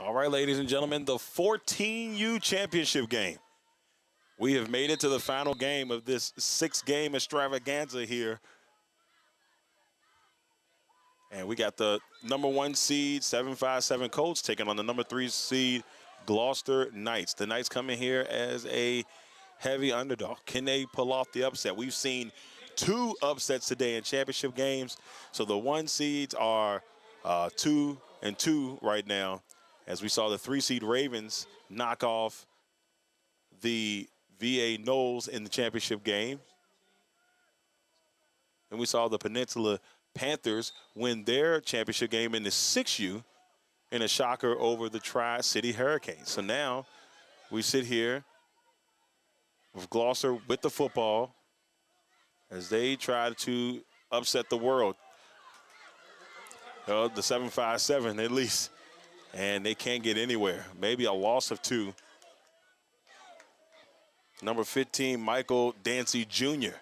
All right, ladies and gentlemen, the 14U championship game. We have made it to the final game of this 6-game extravaganza here. And we got the number 1 seed, 757 Colts, taking on the number 3 seed, Gloucester Knights. The Knights coming here as a heavy underdog. Can they pull off the upset? We've seen 2 upsets today in championship games. So the 1 seeds are 2-2 right now, as we saw the 3 seed Ravens knock off the VA Knowles in the championship game. And we saw the Peninsula Panthers win their championship game in the 6U in a shocker over the Tri-City Hurricanes. So now we sit here with Gloucester with the football as they try to upset the world. The 757 at least. And they can't get anywhere. Maybe a loss of 2. Number 15, Michael Dancy Jr.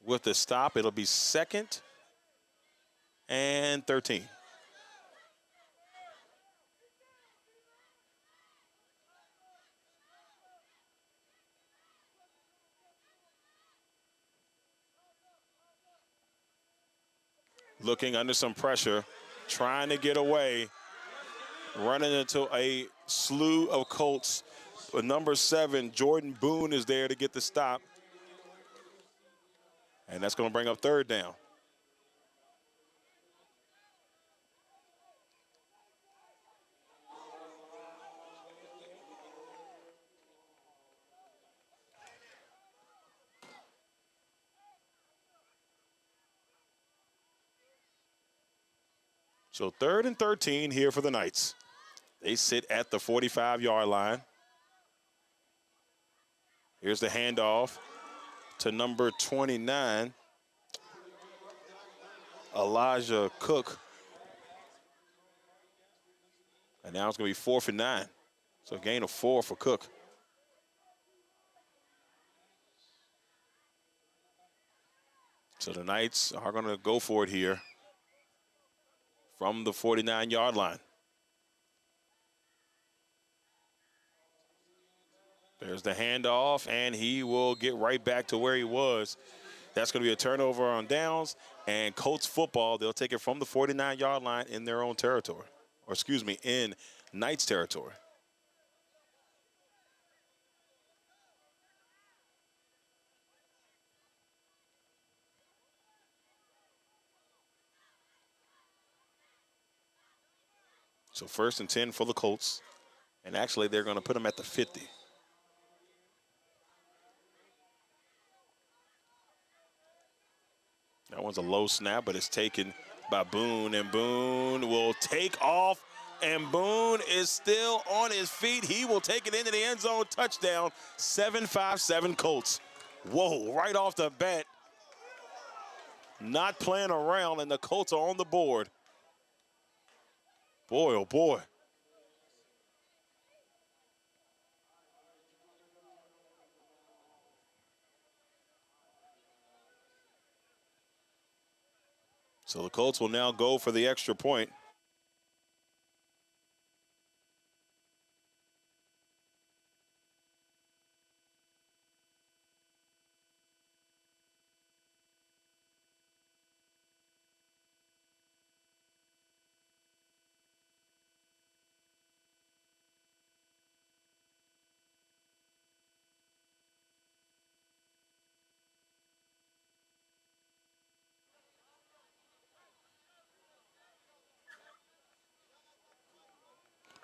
With the stop, it'll be 2nd and 13. Looking under some pressure, trying to get away, running into a slew of Colts. But number 7, Jordan Boone, is there to get the stop. And that's going to bring up 3rd down. So 3rd and 13 here for the Knights. They sit at the 45-yard line. Here's the handoff to number 29, Elijah Cook. And now it's going to be 4th and 9. So a gain of 4 for Cook. So the Knights are going to go for it here from the 49-yard line. There's the handoff, and he will get right back to where he was. That's going to be a turnover on downs, and Colts football, they'll take it from the 49-yard line in their own territory. Or excuse me, in Knights territory. So 1st and 10 for the Colts. And actually, they're going to put them at the 50. That one's a low snap, but it's taken by Boone, and Boone will take off, and Boone is still on his feet. He will take it into the end zone. Touchdown, 757 Colts. Whoa, right off the bat. Not playing around, and the Colts are on the board. Boy, oh boy. So the Colts will now go for the extra point.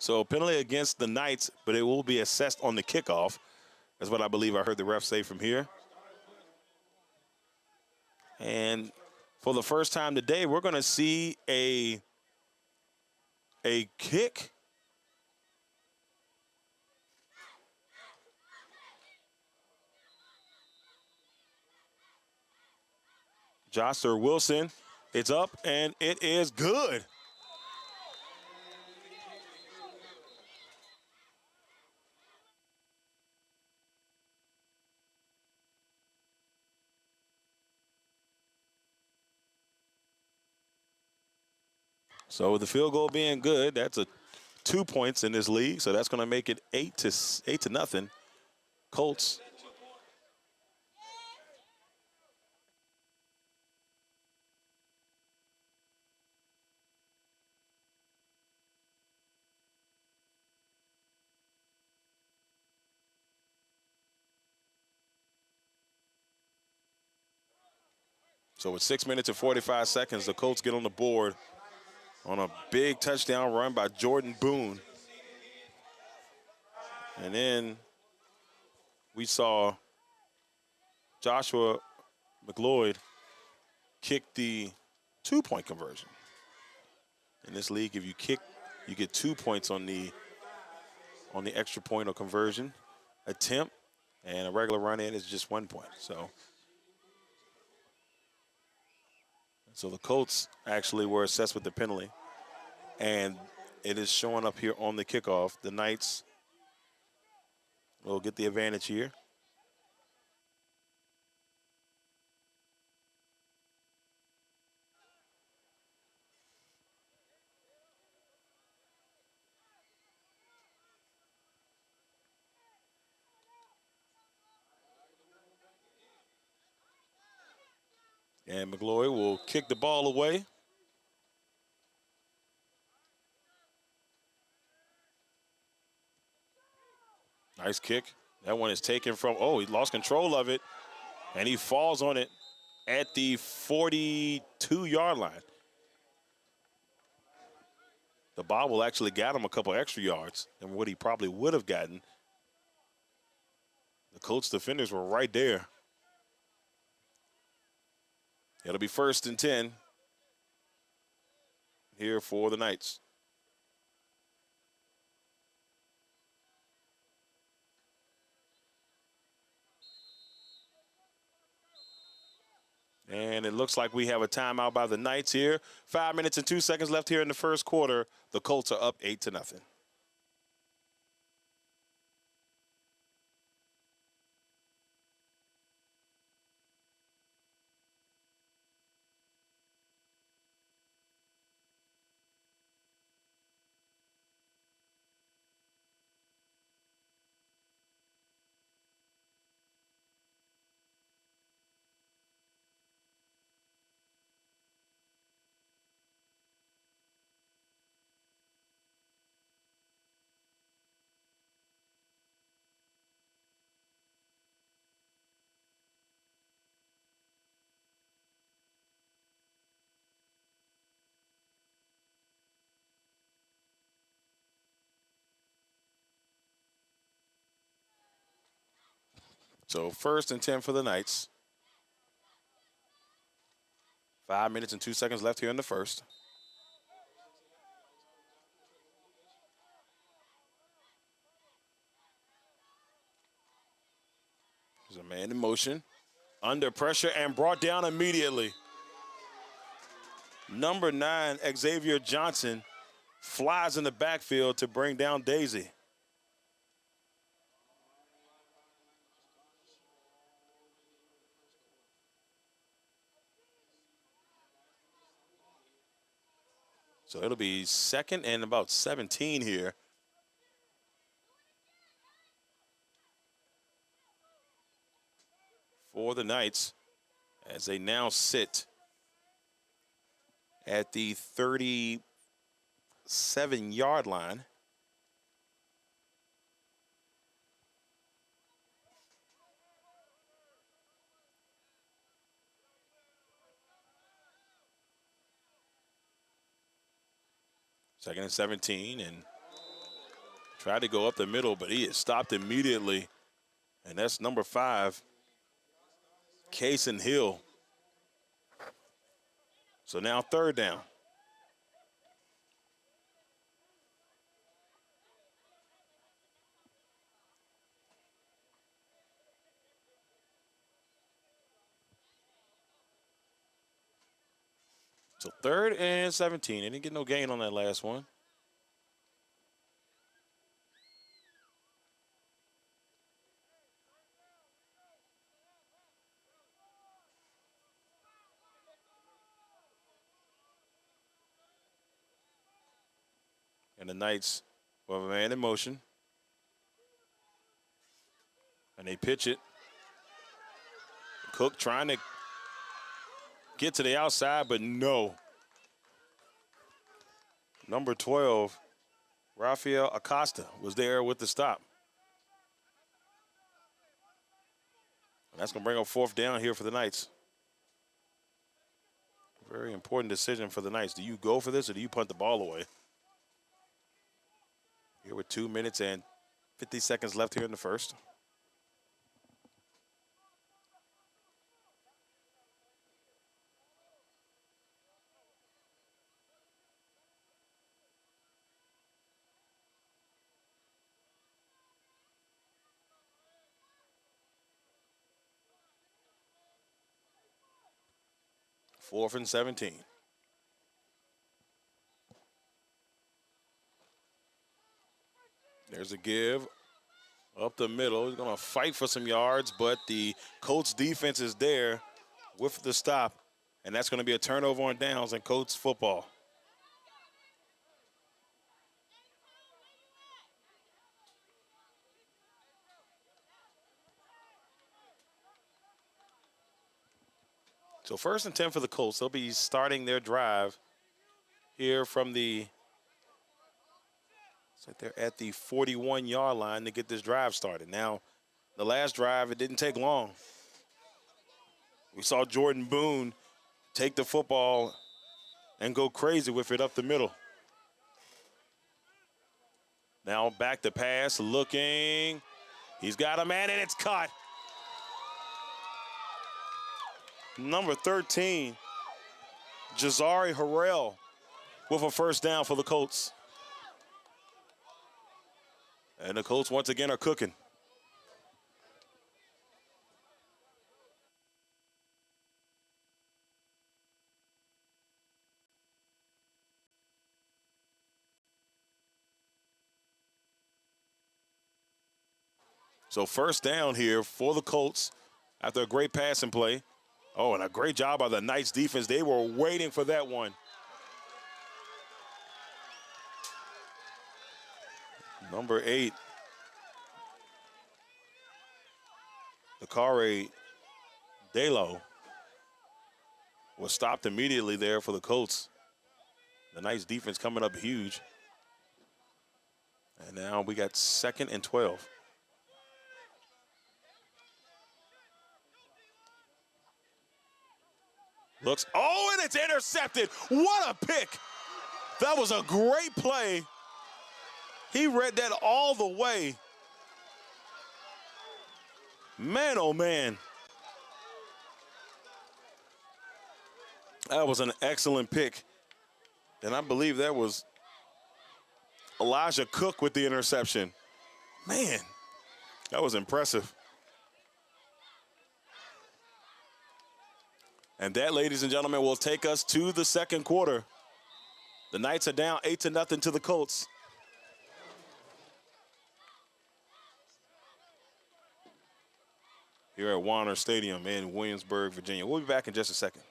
So penalty against the Knights, but it will be assessed on the kickoff. That's what I believe I heard the ref say from here. And for the first time today, we're going to see a kick. Joster Wilson, it's up, and it is good. So the field goal being good, that's a 2 points in this league. So that's going to make it 8-0. Colts. So with 6 minutes and 45 seconds, the Colts get on the board on a big touchdown run by Jordan Boone. And then we saw Joshua McLeod kick the 2-point conversion. In this league, if you kick, you get 2 points on the extra point or conversion attempt, and a regular run in is just 1 point. So the Colts actually were assessed with the penalty, and it is showing up here on the kickoff. The Knights will get the advantage here. And McLeod will kick the ball away. Nice kick. That one is taken from, he lost control of it, and he falls on it at the 42-yard line. The bobble actually got him a couple extra yards than what he probably would have gotten. The Colts defenders were right there. It'll be 1st and 10 here for the Knights. And it looks like we have a timeout by the Knights here. 5 minutes and 2 seconds left here in the first quarter. The Colts are up 8-0. So 1st and 10 for the Knights. 5 minutes and 2 seconds left here in the first. There's a man in motion, under pressure, and brought down immediately. Number 9, Xavier Johnson, flies in the backfield to bring down Daisy. So it'll be 2nd and about 17 here. For the Knights, as they now sit at the 37-yard line. Second and 17, and tried to go up the middle, but he is stopped immediately. And that's number 5, Kaysen Hill. So now 3rd down. So 3rd and 17. They didn't get no gain on that last one. And the Knights will have a man in motion. And they pitch it. Cook trying to get to the outside, but no. Number 12, Rafael Acosta, was there with the stop. And that's going to bring up fourth down here for the Knights. Very important decision for the Knights. Do you go for this or do you punt the ball away? Here with 2 minutes and 50 seconds left here in the first. Fourth and 17. There's a give up the middle. He's going to fight for some yards, but the Colts defense is there with the stop, and that's going to be a turnover on downs in Colts football. So first and 10 for the Colts. They'll be starting their drive here from the, so they're at the 41-yard line to get this drive started. Now, the last drive, it didn't take long. We saw Jordan Boone take the football and go crazy with it up the middle. Now back to pass, looking. He's got a man, and it's caught. Number 13, Jazari Harrell with a first down for the Colts. And the Colts once again are cooking. So first down here for the Colts after a great passing play. Oh, and a great job by the Knights defense. They were waiting for that one. Number 8, Dakare Delo, was stopped immediately there for the Colts. The Knights defense coming up huge. And now we got 2nd and 12. Looks, oh, and it's intercepted. What a pick. That was a great play. He read that all the way. Man, oh, man. That was an excellent pick. And I believe that was Elijah Cook with the interception. Man, that was impressive. And that, ladies and gentlemen, will take us to the second quarter. The Knights are down 8-0 to the Colts. Here at Warner Stadium in Williamsburg, Virginia. We'll be back in just a second.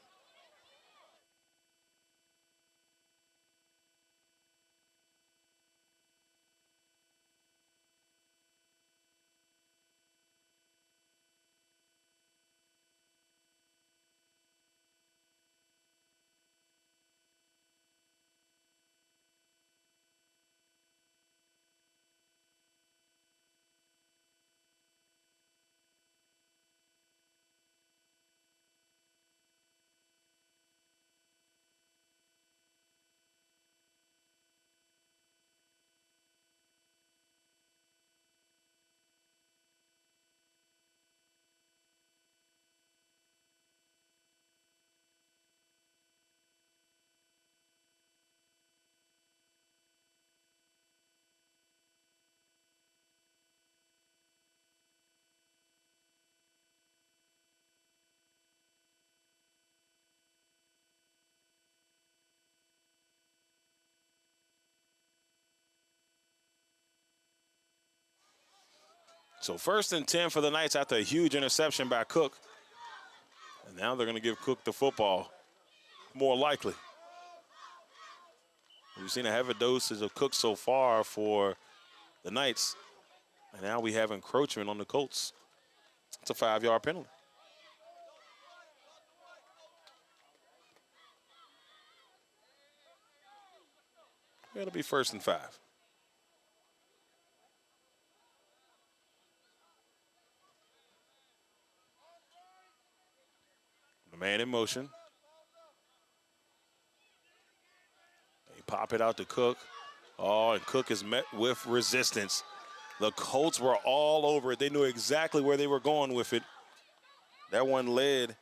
So 1st and 10 for the Knights after a huge interception by Cook. And now they're going to give Cook the football, more likely. We've seen a heavy dosage of Cook so far for the Knights. And now we have encroachment on the Colts. It's a 5-yard penalty. It'll be 1st and 5. The man in motion. They pop it out to Cook. Oh, and Cook is met with resistance. The Colts were all over it. They knew exactly where they were going with it. That one led.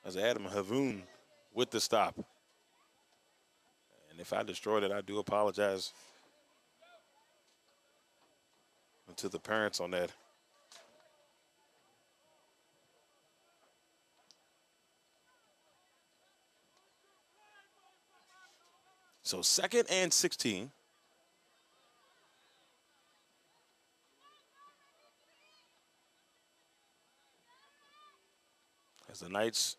As Adam Havoun with the stop. And if I destroyed it, I do apologize to the parents on that. So 2nd and 16. As the Knights,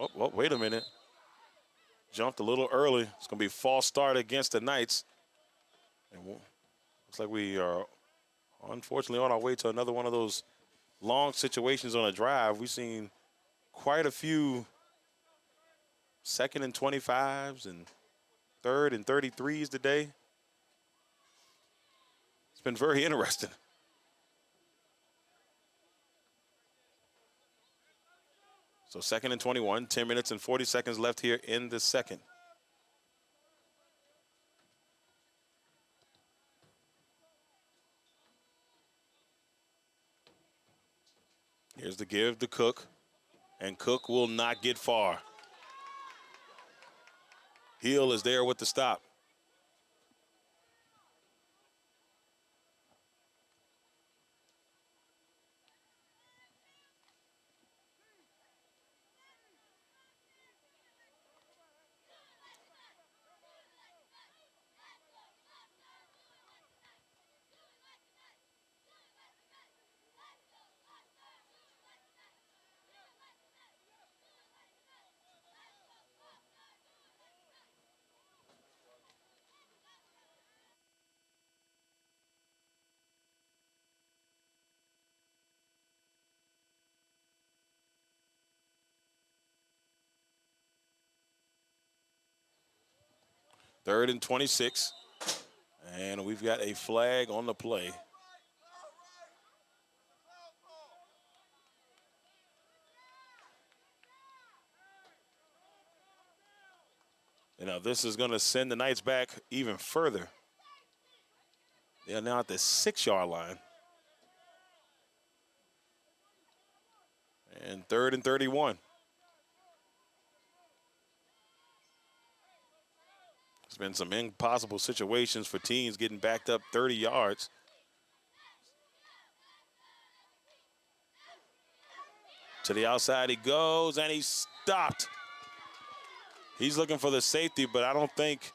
oh, wait a minute. Jumped a little early. It's going to be a false start against the Knights. And looks like we are unfortunately on our way to another one of those long situations on a drive. We've seen quite a few 2nd and 25s and 3rd and 33s today. It's been very interesting. So 2nd and 21, 10 minutes and 40 seconds left here in the second. Here's the give to Cook, and Cook will not get far. Hill is there with the stop. Third and 26. And we've got a flag on the play. You know, this is going to send the Knights back even further. They are now at the 6-yard line. And 3rd and 31. There's been some impossible situations for teams getting backed up 30 yards. To the outside he goes, and he's stopped. He's looking for the safety, but I don't think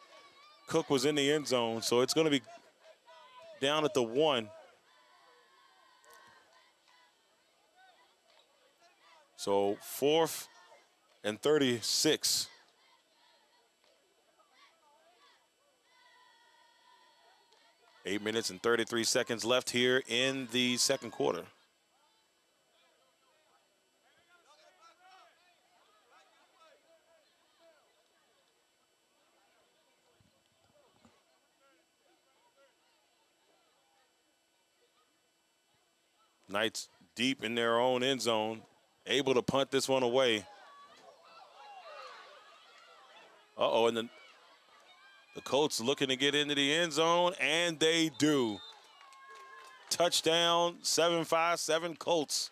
Cook was in the end zone, so it's going to be down at the 1. So 4th and 36. Eight minutes and 33 seconds left here in the second quarter. Knights deep in their own end zone, able to punt this one away. Uh-oh, and the Colts looking to get into the end zone, and they do. Touchdown, 7-5-7 Colts.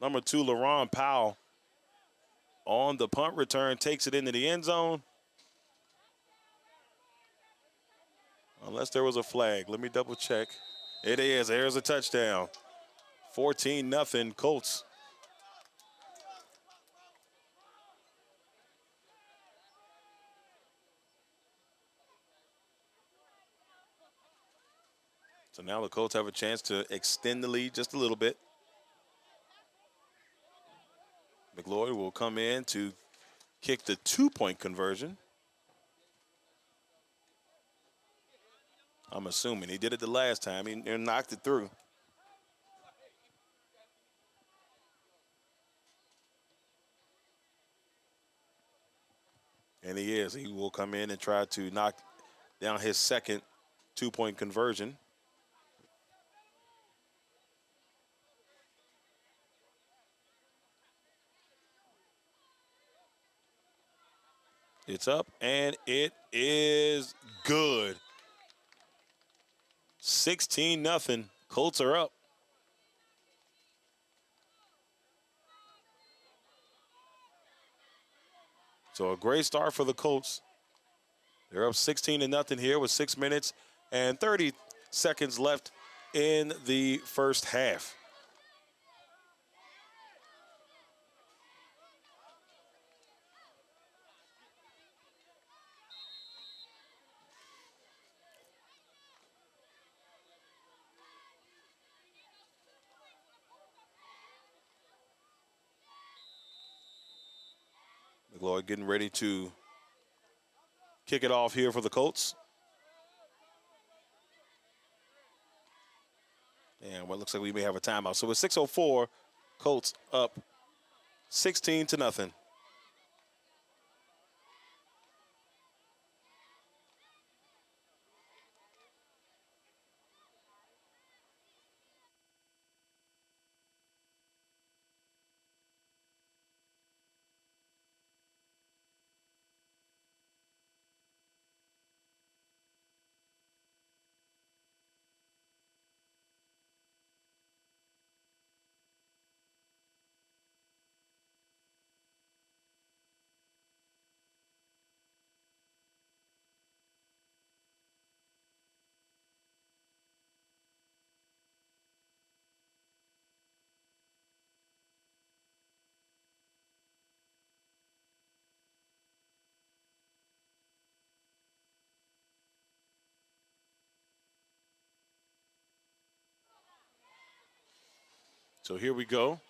Number 2, LaRon Powell, on the punt return, takes it into the end zone. Unless there was a flag. Let me double check. It is. There's a touchdown. 14-0 Colts. So now the Colts have a chance to extend the lead just a little bit. McLeod will come in to kick the 2-point conversion. I'm assuming he did it the last time. He knocked it through. And he is. He will come in and try to knock down his second 2-point conversion. It's up, and it is good. 16-0. Colts are up. So a great start for the Colts. They're up 16-0 here with 6 minutes and 30 seconds left in the first half. McLeod getting ready to kick it off here for the Colts. And what looks like we may have a timeout. So with 6:04, Colts up 16-0. So here we go.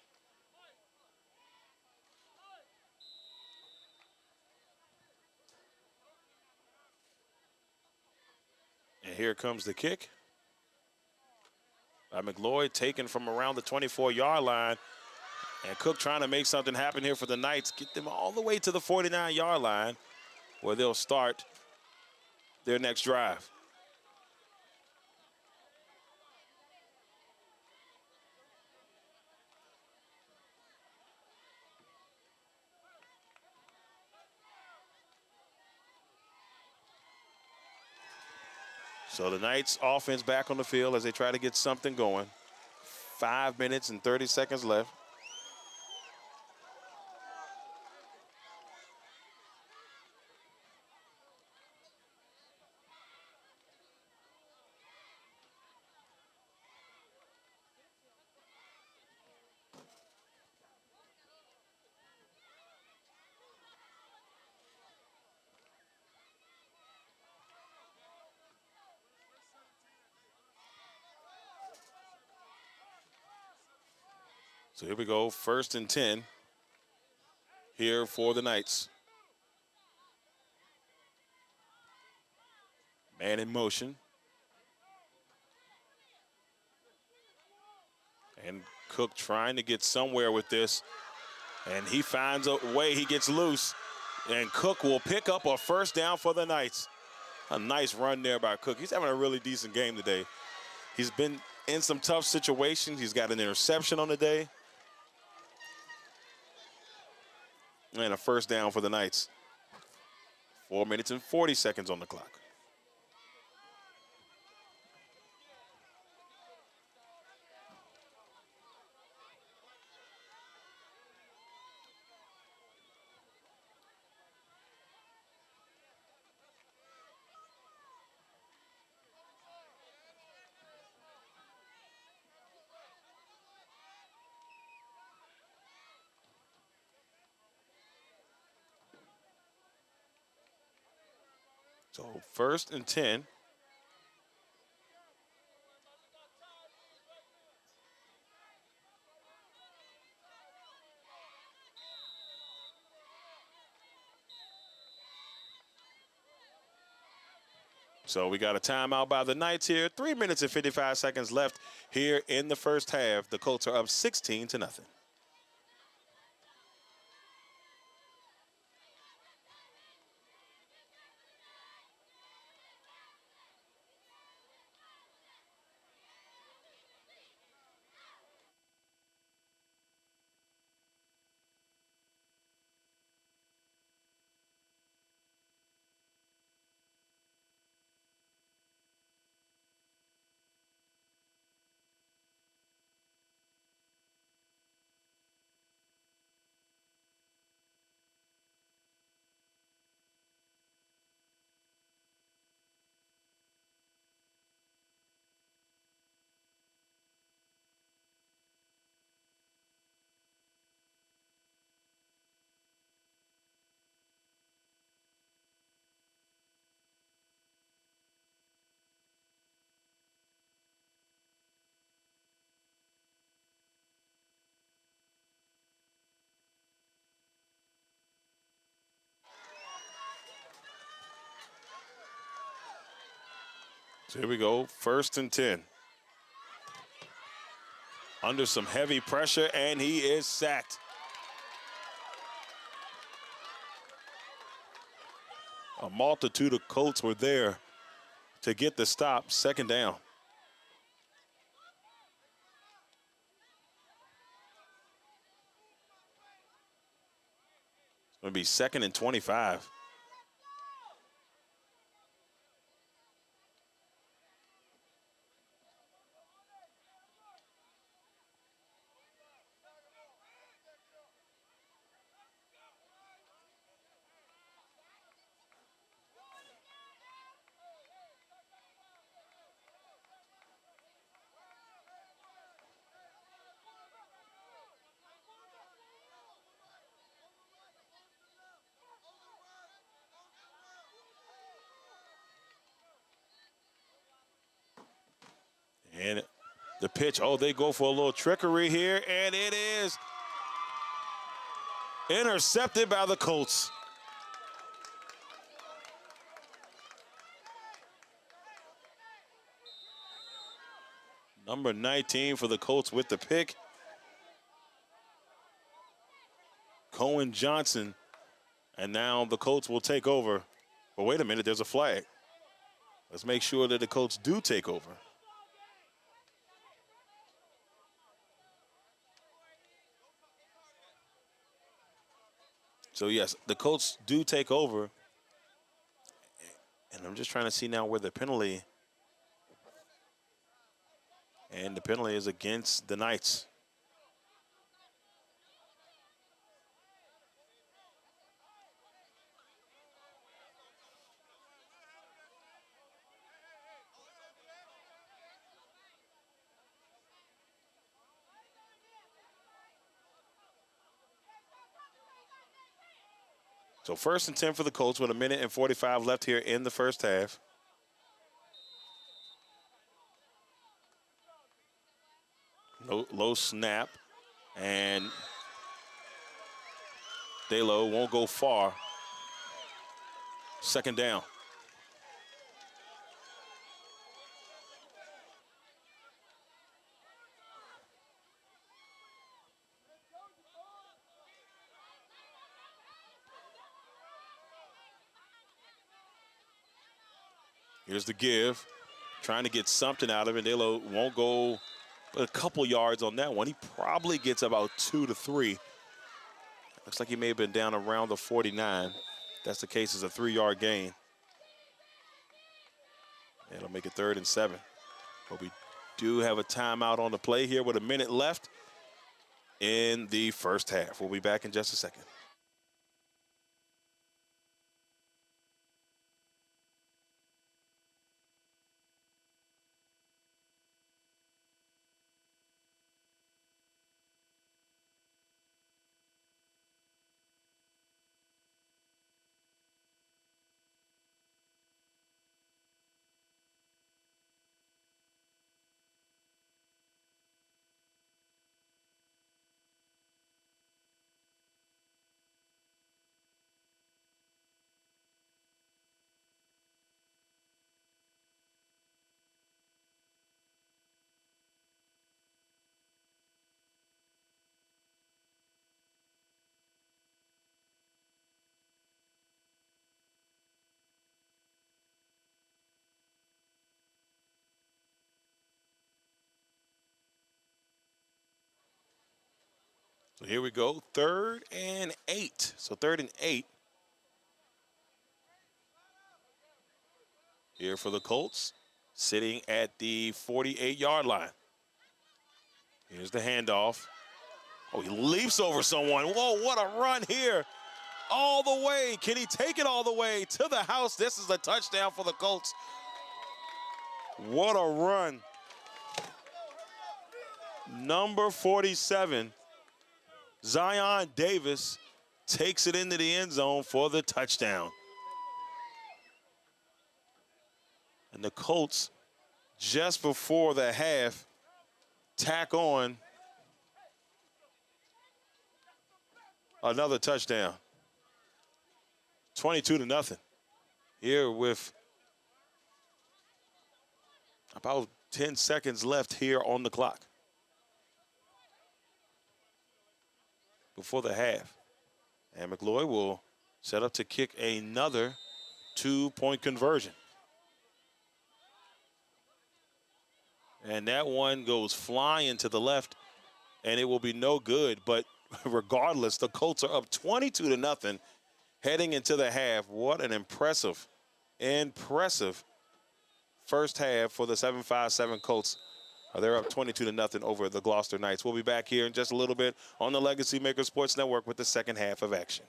And here comes the kick by McLeod, taken from around the 24-yard line. And Cook trying to make something happen here for the Knights, get them all the way to the 49-yard line where they'll start their next drive. So the Knights offense back on the field as they try to get something going. 5 minutes and 30 seconds left. So here we go, 1st and 10 here for the Knights. Man in motion. And Cook trying to get somewhere with this. And he finds a way, he gets loose. And Cook will pick up a first down for the Knights. A nice run there by Cook. He's having a really decent game today. He's been in some tough situations. He's got an interception on the day. And a first down for the Knights. 4 minutes and 40 seconds on the clock. So 1st and 10. So we got a timeout by the Knights here. 3 minutes and 55 seconds left here in the first half. The Colts are up 16-0. So here we go, 1st and 10. Under some heavy pressure, and he is sacked. A multitude of Colts were there to get the stop. 2nd down. It's going to be 2nd and 25. And the pitch, oh, they go for a little trickery here, and it is intercepted by the Colts. Number 19 for the Colts with the pick. Cohen Johnson, and now the Colts will take over. But wait a minute, there's a flag. Let's make sure that the Colts do take over. So yes, the Colts do take over. And I'm just trying to see now where the penalty. And the penalty is against the Knights. So 1st and 10 for the Colts with 1 minute and 45 left here in the first half. Low snap, and Darrell won't go far. 2nd down. Here's the give. Trying to get something out of it. Darrell won't go a couple yards on that one. He probably gets about 2 to 3. Looks like he may have been down around the 49. If that's the case, it's a 3-yard gain. And it'll make it 3rd and 7. But we do have a timeout on the play here with 1 minute left in the first half. We'll be back in just a second. So here we go, 3rd and 8. So 3rd and 8. Here for the Colts, sitting at the 48-yard line. Here's the handoff. Oh, he leaps over someone. Whoa, what a run here. All the way. Can he take it all the way to the house? This is a touchdown for the Colts. What a run. Number 47, Zion Davis, takes it into the end zone for the touchdown. And the Colts, just before the half, tack on another touchdown. 22-0. Here with about 10 seconds left here on the clock before the half. And McLeod will set up to kick another 2-point conversion. And that one goes flying to the left, and it will be no good. But regardless, the Colts are up 22-0 heading into the half. What an impressive first half for the 7-5-7 Colts. They're up 22-0 over the Gloucester Knights. We'll be back here in just a little bit on the LegacyMaker Sports Network with the second half of action.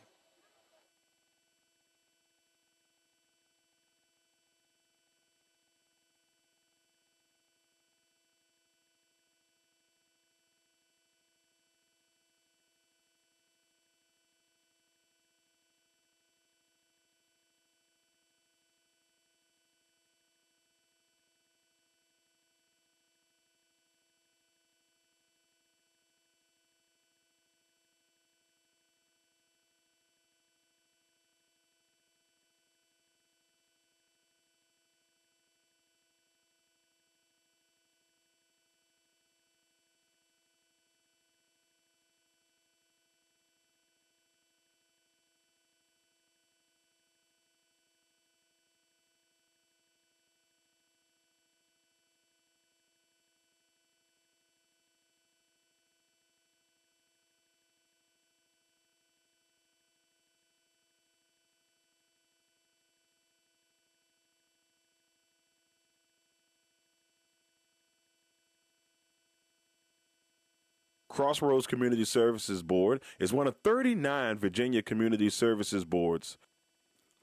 Crossroads Community Services Board is one of 39 Virginia community services boards.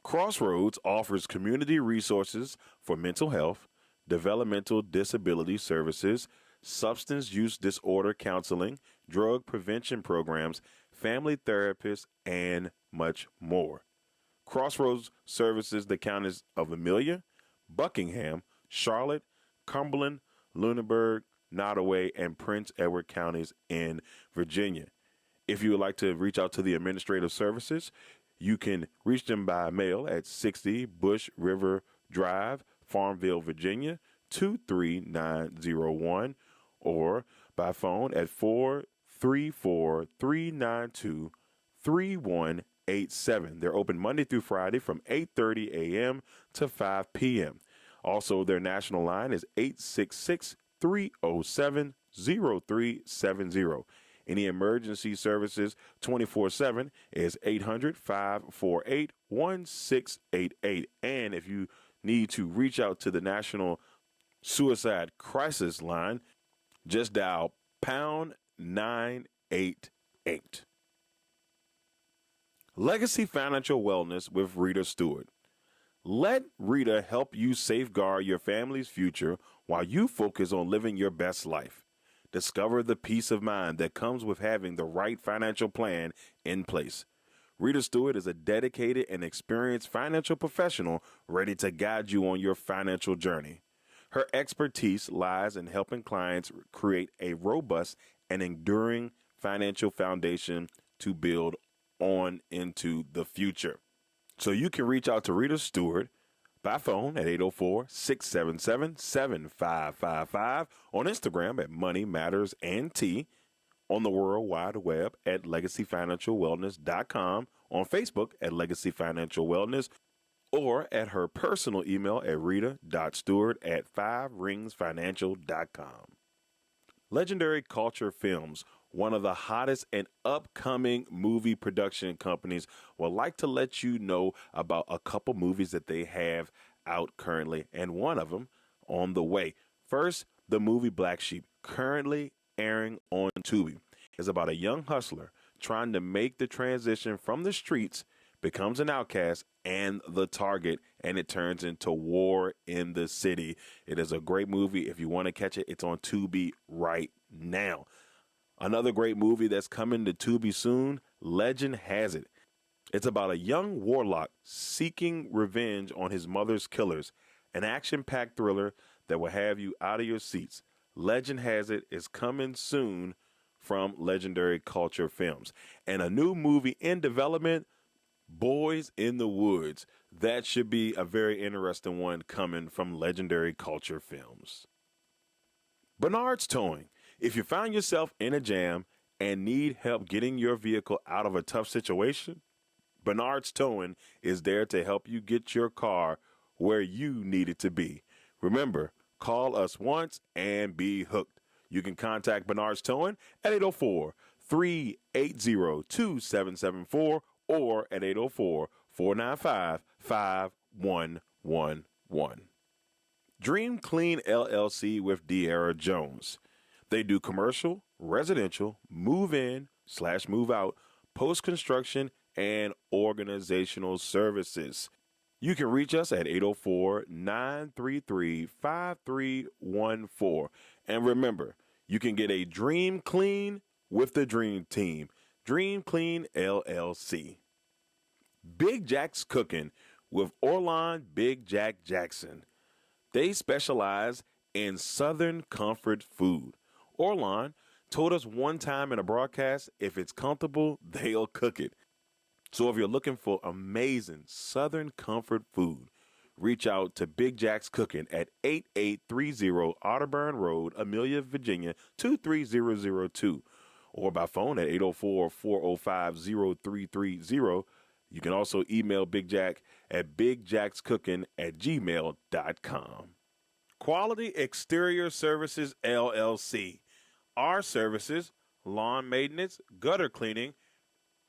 Crossroads offers community resources for mental health, developmental disability services, substance use disorder counseling, drug prevention programs, family therapists, and much more. Crossroads services the counties of Amelia, Buckingham, Charlotte, Cumberland, Lunenburg, Nottoway, and Prince Edward counties in Virginia. If you would like to reach out to the administrative services, you can reach them by mail at 60 Bush River Drive, Farmville, Virginia, 23901, or by phone at 434-392-3187. They're open Monday through Friday from 8:30 a.m. to 5 p.m. Also, their national line is 866-307-0370. Any emergency services 24/7 is 800-548-1688. And if you need to reach out to the National Suicide Crisis Line, just dial pound 988. Legacy Financial Wellness with Rita Stewart. Let Rita help you safeguard your family's future while you focus on living your best life. Discover the peace of mind that comes with having the right financial plan in place. Rita Stewart is a dedicated and experienced financial professional ready to guide you on your financial journey. Her expertise lies in helping clients create a robust and enduring financial foundation to build on into the future. So you can reach out to Rita Stewart by phone at 804-677-7555, on Instagram at Money Matters and T, on the World Wide Web at LegacyFinancialWellness.com, on Facebook at Legacy Financial Wellness, or at her personal email at rita.stewart@5ringsfinancial.com. Legendary Culture Films, one of the hottest and upcoming movie production companies, would like to let you know about a couple movies that they have out currently, and one of them on the way. First, the movie Black Sheep, currently airing on Tubi, is about a young hustler trying to make the transition from the streets, becomes an outcast and the target, and it turns into war in the city. It is a great movie. If you want to catch it, it's on Tubi right now. Another great movie that's coming to Tubi soon, Legend Has It. It's about a young warlock seeking revenge on his mother's killers, an action-packed thriller that will have you out of your seats. Legend Has It is coming soon from Legendary Culture Films. And a new movie in development, Boys in the Woods. That should be a very interesting one coming from Legendary Culture Films. Bernard's Towing. If you find yourself in a jam and need help getting your vehicle out of a tough situation, Bernard's Towing is there to help you get your car where you need it to be. Remember, call us once and be hooked. You can contact Bernard's Towing at 804-380-2774 or at 804-495-5111. Dream Clean LLC with De'Ara Jones. They do commercial, residential, move-in/move out, post-construction, and organizational services. You can reach us at 804-933-5314. And remember, you can get a Dream Clean with the Dream Team. Dream Clean LLC. Big Jack's Cooking with Orlon Big Jack Jackson. They specialize in Southern comfort food. Orlon told us one time in a broadcast, if it's comfortable, they'll cook it. So if you're looking for amazing Southern comfort food, reach out to Big Jack's Cooking at 8830 Otterburn Road, Amelia, Virginia, 23002, or by phone at 804-405-0330. You can also email Big Jack at bigjackscooking@gmail.com. Quality Exterior Services, LLC. Our services, lawn maintenance, gutter cleaning,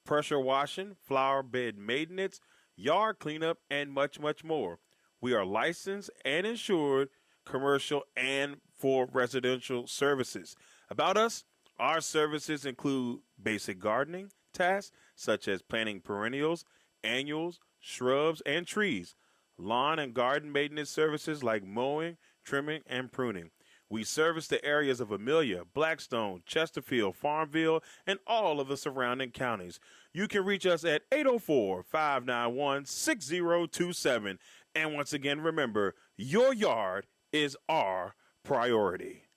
pressure washing, flower bed maintenance, yard cleanup, and much, much more. We are licensed and insured, commercial and for residential services. About us, our services include basic gardening tasks such as planting perennials, annuals, shrubs, and trees, lawn and garden maintenance services like mowing, trimming, and pruning. We service the areas of Amelia, Blackstone, Chesterfield, Farmville, and all of the surrounding counties. You can reach us at 804-591-6027. And once again, remember, your yard is our priority.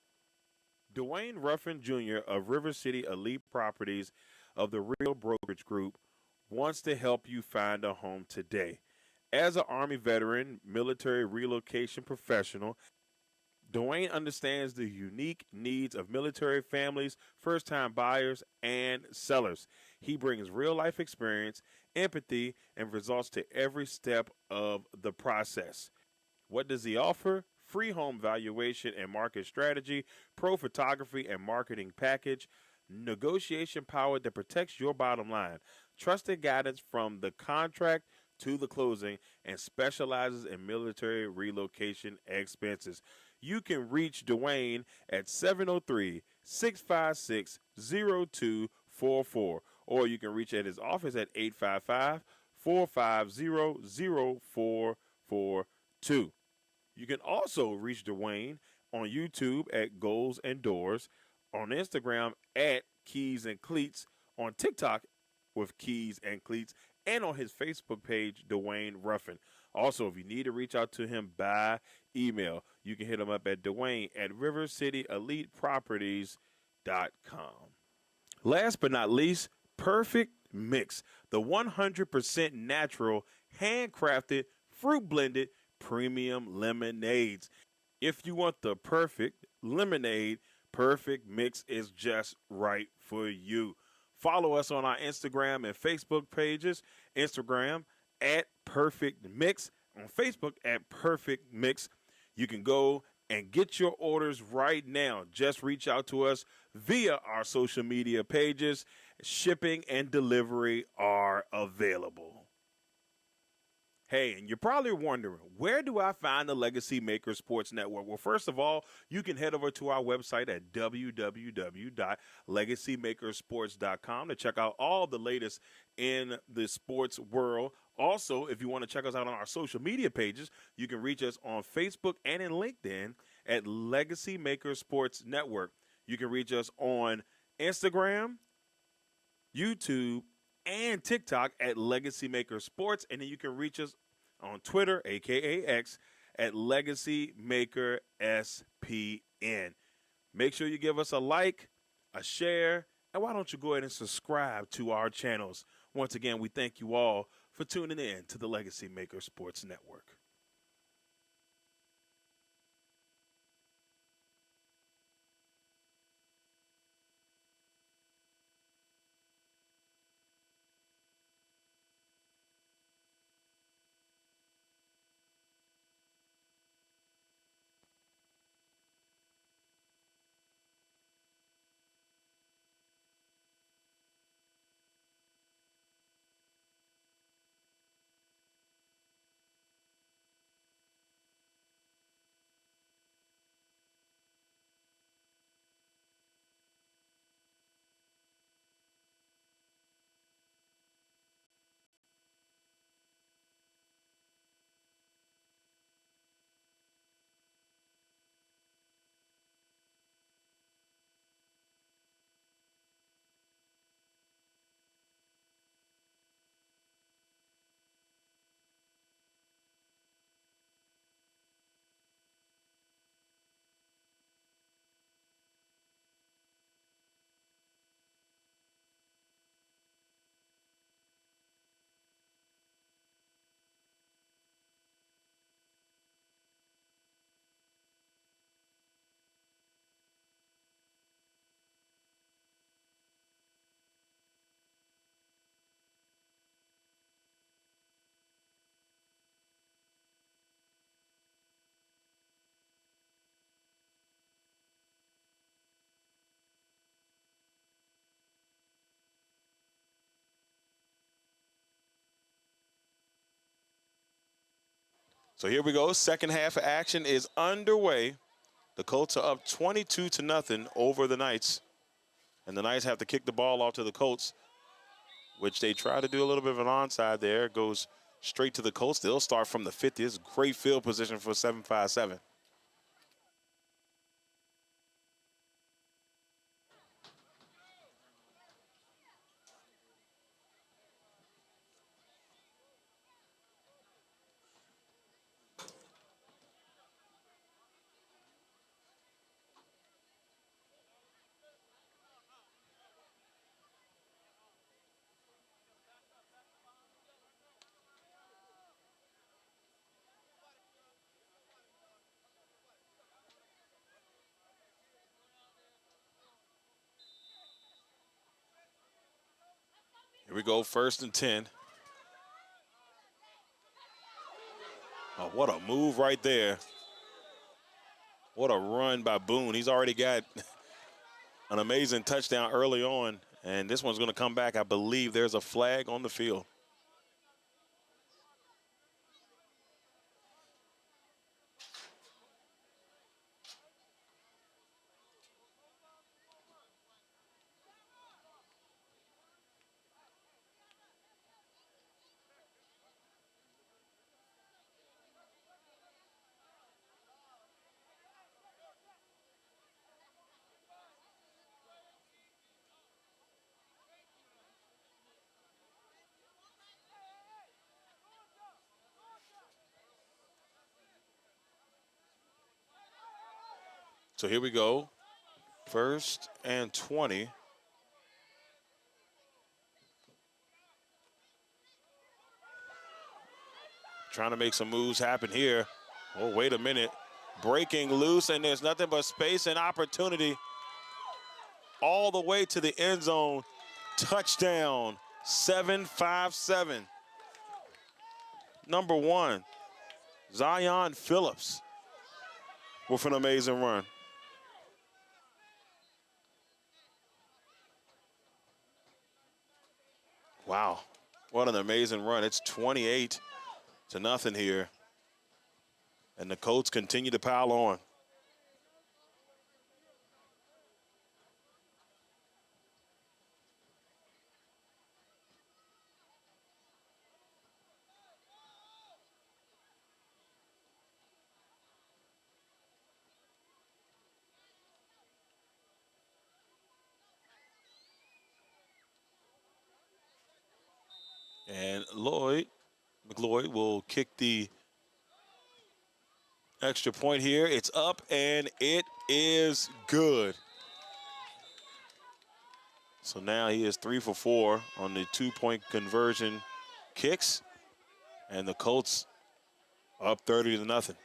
Dwayne Ruffin Jr. of River City Elite Properties of the Real Brokerage Group wants to help you find a home today. As an Army veteran, military relocation professional, Dwayne understands the unique needs of military families, first-time buyers, and sellers. He brings real-life experience, empathy, and results to every step of the process. What does he offer? Free home valuation and market strategy, pro photography and marketing package, negotiation power that protects your bottom line, trusted guidance from the contract to the closing, and specializes in military relocation expenses. You can reach Dwayne at 703-656-0244, or you can reach at his office at 855-450-0442. You can also reach Dwayne on YouTube at Goals and Doors, on Instagram at Keys and Cleats, on TikTok with Keys and Cleats, and on his Facebook page, Dwayne Ruffin. Also, if you need to reach out to him by email, you can hit him up at Dwayne@RiverCityEliteProperties.com. Last but not least, Perfect Mix, the 100% natural, handcrafted, fruit-blended premium lemonades. If you want the perfect lemonade, Perfect Mix is just right for you. Follow us on our Instagram and Facebook pages. Instagram at Perfect Mix, on Facebook at Perfect Mix. You can go and get your orders right now. Just reach out to us via our social media pages. Shipping and delivery are available. Hey, and you're probably wondering, where do I find the Legacy Maker Sports Network? Well, first of all, you can head over to our website at www.legacymakersports.com to check out all the latest in the sports world. Also, if you want to check us out on our social media pages, you can reach us on Facebook and in LinkedIn at Legacy Maker Sports Network. You can reach us on Instagram, YouTube, and TikTok at Legacy Maker Sports, and then you can reach us on Twitter, aka X, at Legacy Maker SPN. Make sure you give us a like, a share, and why don't you go ahead and subscribe to our channels. Once again, we thank you all for tuning in to the Legacy Maker Sports Network. So here we go. Second half of action is underway. The Colts are up 22-0 over the Knights. And the Knights have to kick the ball off to the Colts, which they try to do a little bit of an onside there. It goes straight to the Colts. They'll start from the 50. It's great field position for 7-5-7. Here we go, 1st and 10. Oh, what a move right there. What a run by Boone. He's already got an amazing touchdown early on, and this one's going to come back. I believe there's a flag on the field. So here we go, 1st and 20. Trying to make some moves happen here. Oh, wait a minute. Breaking loose, and there's nothing but space and opportunity all the way to the end zone. Touchdown, 7-5-7. Number 1, Zion Phillips. with an amazing run. Wow, what an amazing run. It's 28-0 here. And the Colts continue to pile on. And McLeod will kick the extra point here. It's up and it is good. So now he is 3 for 4 on the 2-point conversion kicks. And the Colts up 30-0.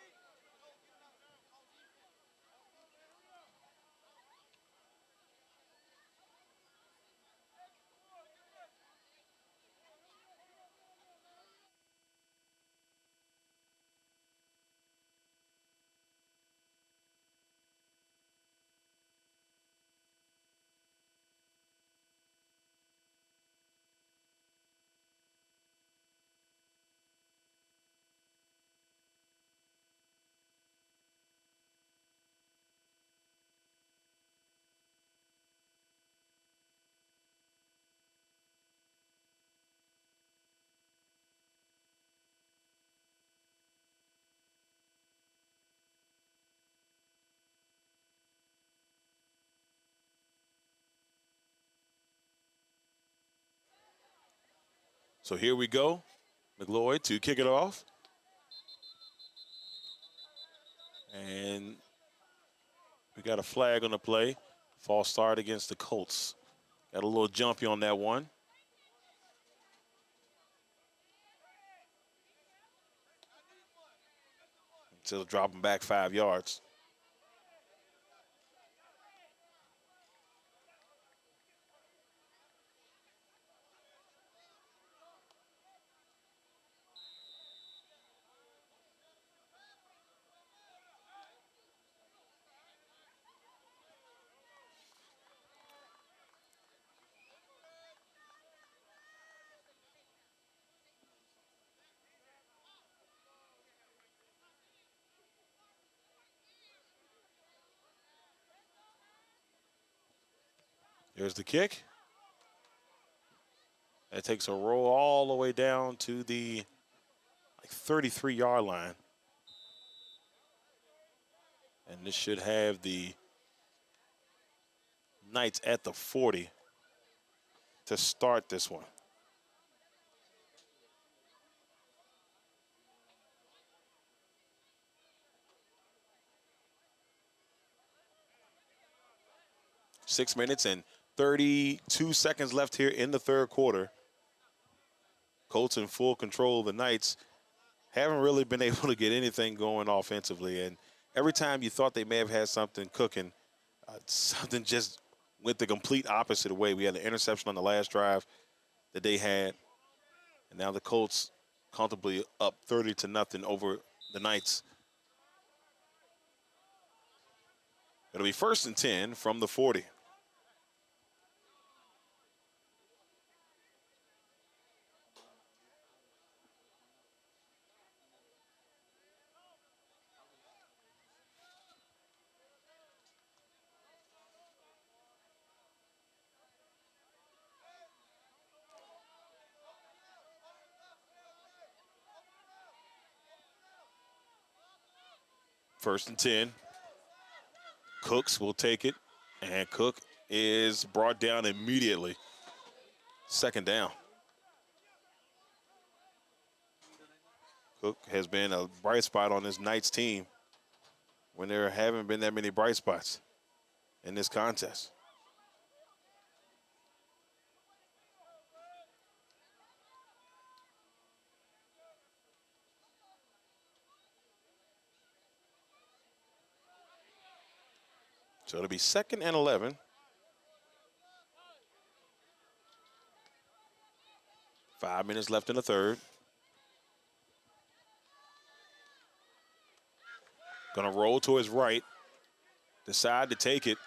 So here we go. McLeod to kick it off. And we got a flag on the play. False start against the Colts. Got a little jumpy on that one. Until dropping back 5 yards. There's the kick. That takes a roll all the way down to the 33-yard line. And this should have the Knights at the 40 to start this one. Six minutes and 32 seconds left here in the third quarter. Colts in full control of the Knights. Haven't really been able to get anything going offensively. And every time you thought they may have had something cooking, something just went the complete opposite way. We had an interception on the last drive that they had. And now the Colts comfortably up 30-0 over the Knights. It'll be 1st and 10 from the 40. First and 10. Cooks will take it, and Cook is brought down immediately. Second down. Cook has been a bright spot on this Knights team when there haven't been that many bright spots in this contest. So it'll be 2nd and 11. Five minutes left in the third. Gonna roll to his right. Decide to take it.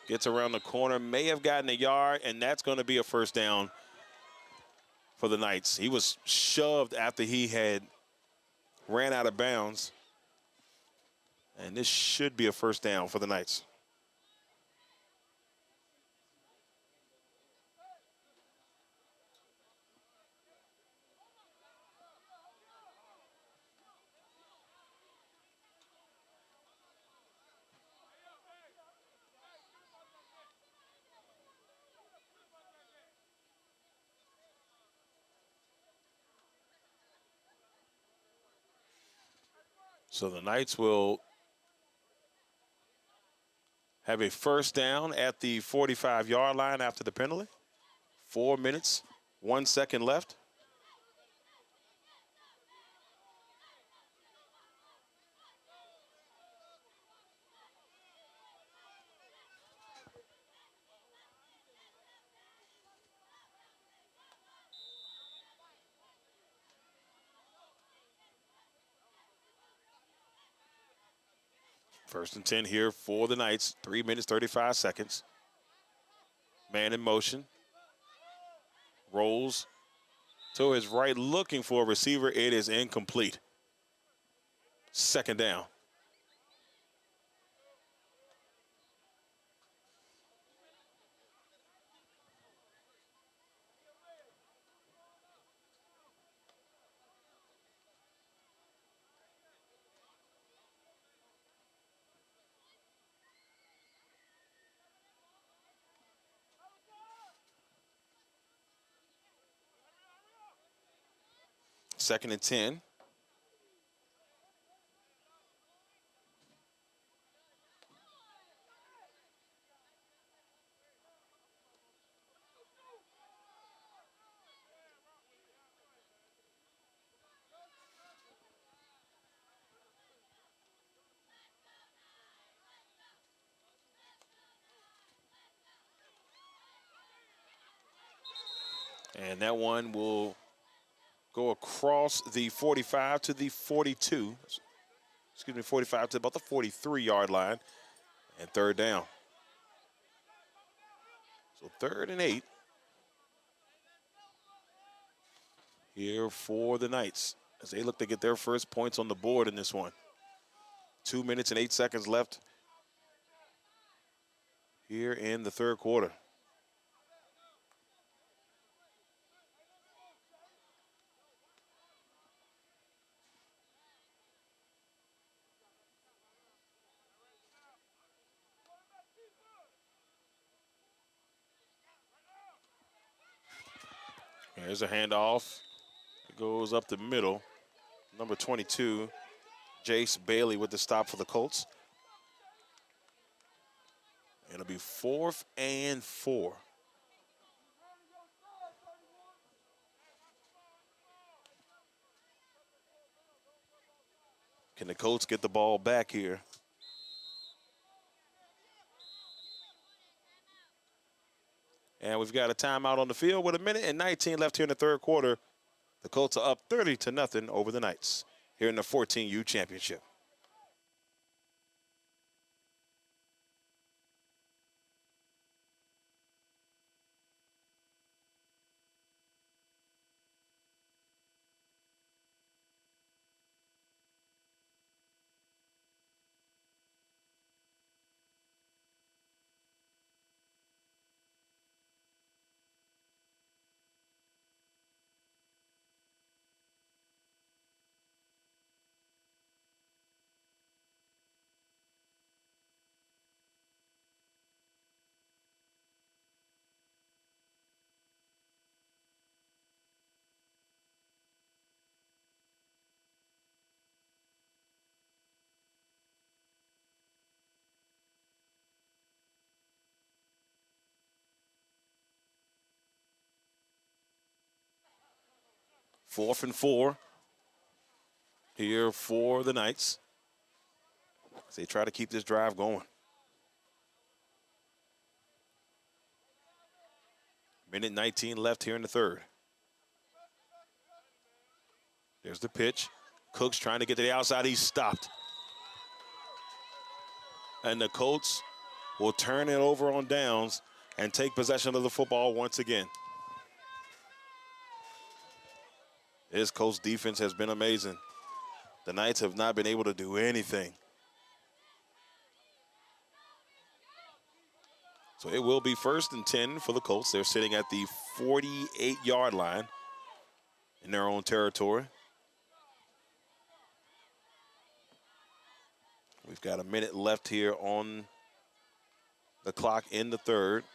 Gets around the corner. May have gotten a yard, and that's going to be a first down for the Knights. He was shoved after he had ran out of bounds. And this should be a first down for the Knights. So the Knights will have a first down at the 45-yard line after the penalty. 4 minutes, 1 second left. First and 10 here for the Knights. 3 minutes, 35 seconds. Man in motion. Rolls to his right, looking for a receiver. It is incomplete. Second down. Second and 10. And that one will go across the 45 to the 42. Excuse me, 45 to about the 43-yard line. And third down. So 3rd and 8 here for the Knights as they look to get their first points on the board in this one. 2 minutes and 8 seconds left here in the third quarter. There's a handoff. It goes up the middle. Number 22, Jace Bailey with the stop for the Colts. It'll be 4th and 4. Can the Colts get the ball back here? And we've got a timeout on the field with 1:19 left here in the third quarter. The Colts are up 30-0 over the Knights here in the 14U championship. Fourth and 4 here for the Knights as they try to keep this drive going. 1:19 left here in the third. There's the pitch. Cooks trying to get to the outside. He's stopped. And the Colts will turn it over on downs and take possession of the football once again. This Colts defense has been amazing. The Knights have not been able to do anything. So it will be 1st and 10 for the Colts. They're sitting at the 48-yard line in their own territory. We've got a minute left here on the clock in the third.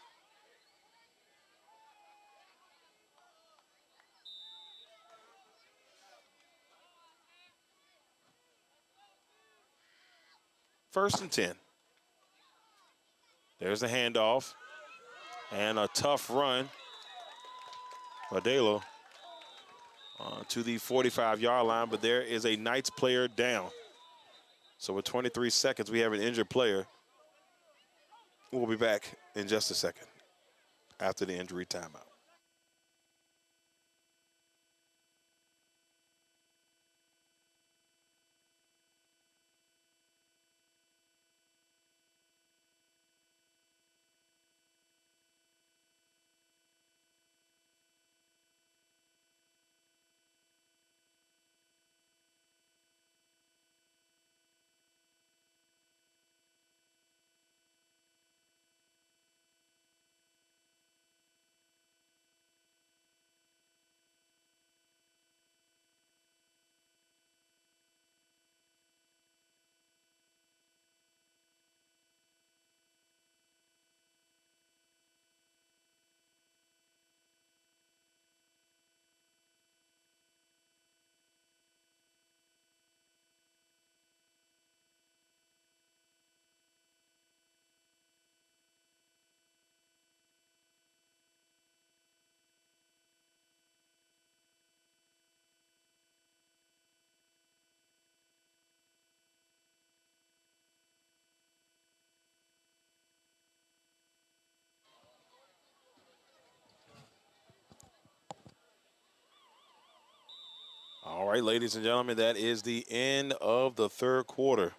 First and 10. There's the handoff and a tough run. Adelo to the 45-yard line, but there is a Knights player down. So with 23 seconds, we have an injured player. We'll be back in just a second after the injury timeout. All right, ladies and gentlemen, that is the end of the third quarter.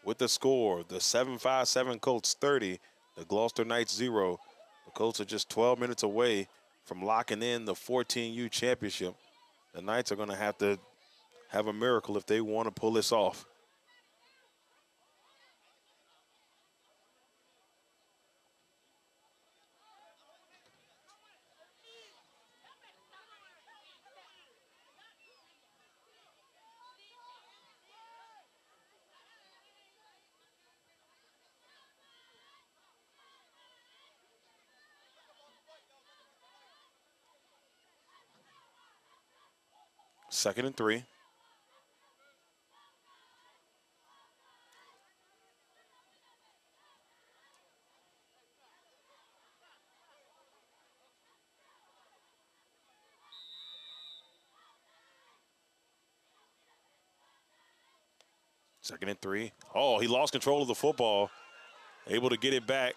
With the score, the 7-5-7 Colts 30, the Gloucester Knights 0. The Colts are just 12 minutes away from locking in the 14U championship. The Knights are going to have a miracle if they want to pull this off. Second and 3. Second and 3. Oh, he lost control of the football. Able to get it back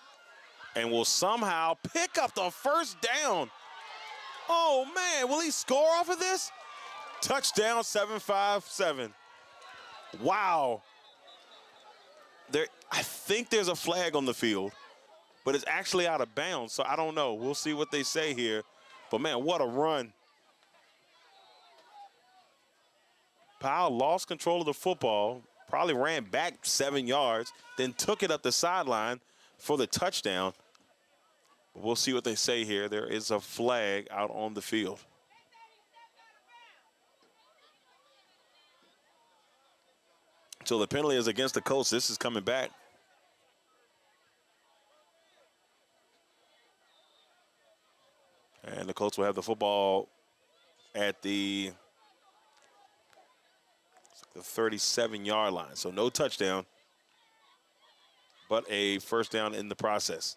and will somehow pick up the first down. Oh, man, will he score off of this? Touchdown, 7-5-7. Wow. I think there's a flag on the field, but it's actually out of bounds, so I don't know. We'll see what they say here. But, man, what a run. Powell lost control of the football, probably ran back 7 yards, then took it up the sideline for the touchdown. But we'll see what they say here. There is a flag out on the field. So the penalty is against the Colts. This is coming back. And the Colts will have the football at the 37-yard line. So no touchdown, but a first down in the process.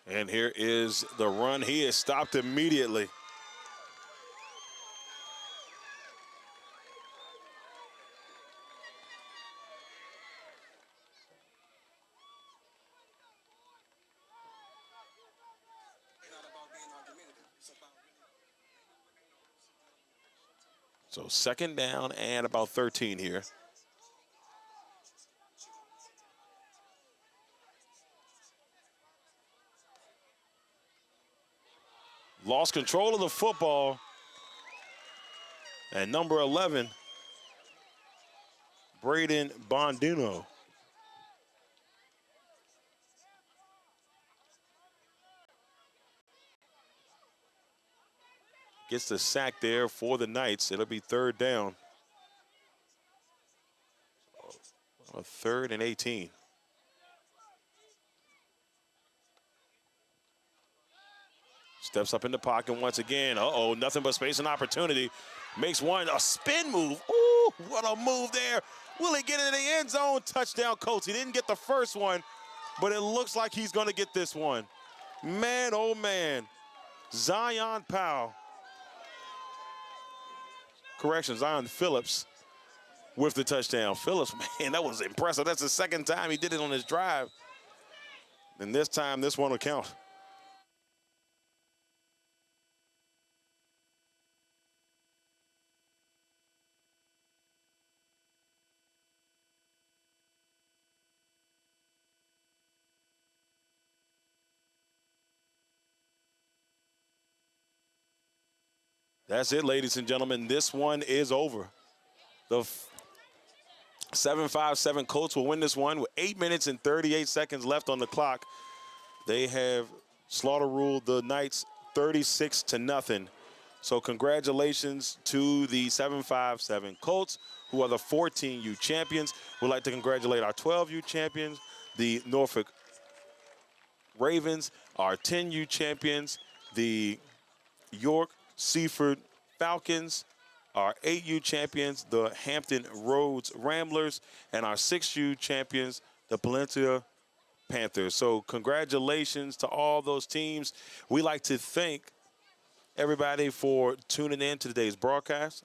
And here is the run. He is stopped immediately. So second down and about 13 here. Lost control of the football. And number 11, Braden Bondino. Gets the sack there for the Knights. It'll be third down. A 3rd and 18. Steps up in the pocket once again. Uh-oh, nothing but space and opportunity. Makes one, a spin move. Ooh, what a move there. Will he get into the end zone? Touchdown, Colts. He didn't get the first one, but it looks like he's going to get this one. Man, oh, man. Zion Powell. Correction, Zion Phillips with the touchdown. Phillips, man, that was impressive. That's the second time he did it on his drive. And this time, this one will count. That's it, ladies and gentlemen. This one is over. The 7-5-7 Colts will win this one with 8 minutes and 38 seconds left on the clock. They have slaughter ruled the Knights 36-0. So congratulations to the 7-5-7 Colts, who are the 14U champions. We'd like to congratulate our 12U champions, the Norfolk Ravens, our 10U champions, the York Seaford Falcons, our 8U champions, the Hampton Roads Ramblers, and our 6U champions, the Palencia Panthers. So congratulations to all those teams. We like to thank everybody for tuning in to today's broadcast.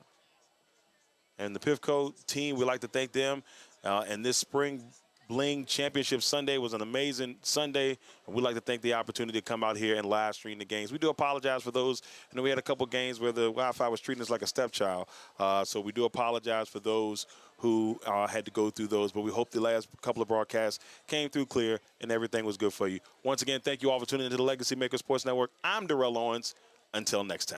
And the PYFCO team, we'd like to thank them. And this spring Bling Championship Sunday was an amazing Sunday, and we'd like to thank the opportunity to come out here and live stream the games. We do apologize for those. You know, we had a couple games where the Wi-Fi was treating us like a stepchild, so we do apologize for those who had to go through those, but we hope the last couple of broadcasts came through clear and everything was good for you. Once again, thank you all for tuning into the LegacyMaker Sports Network. I'm Darrell Owens. Until next time.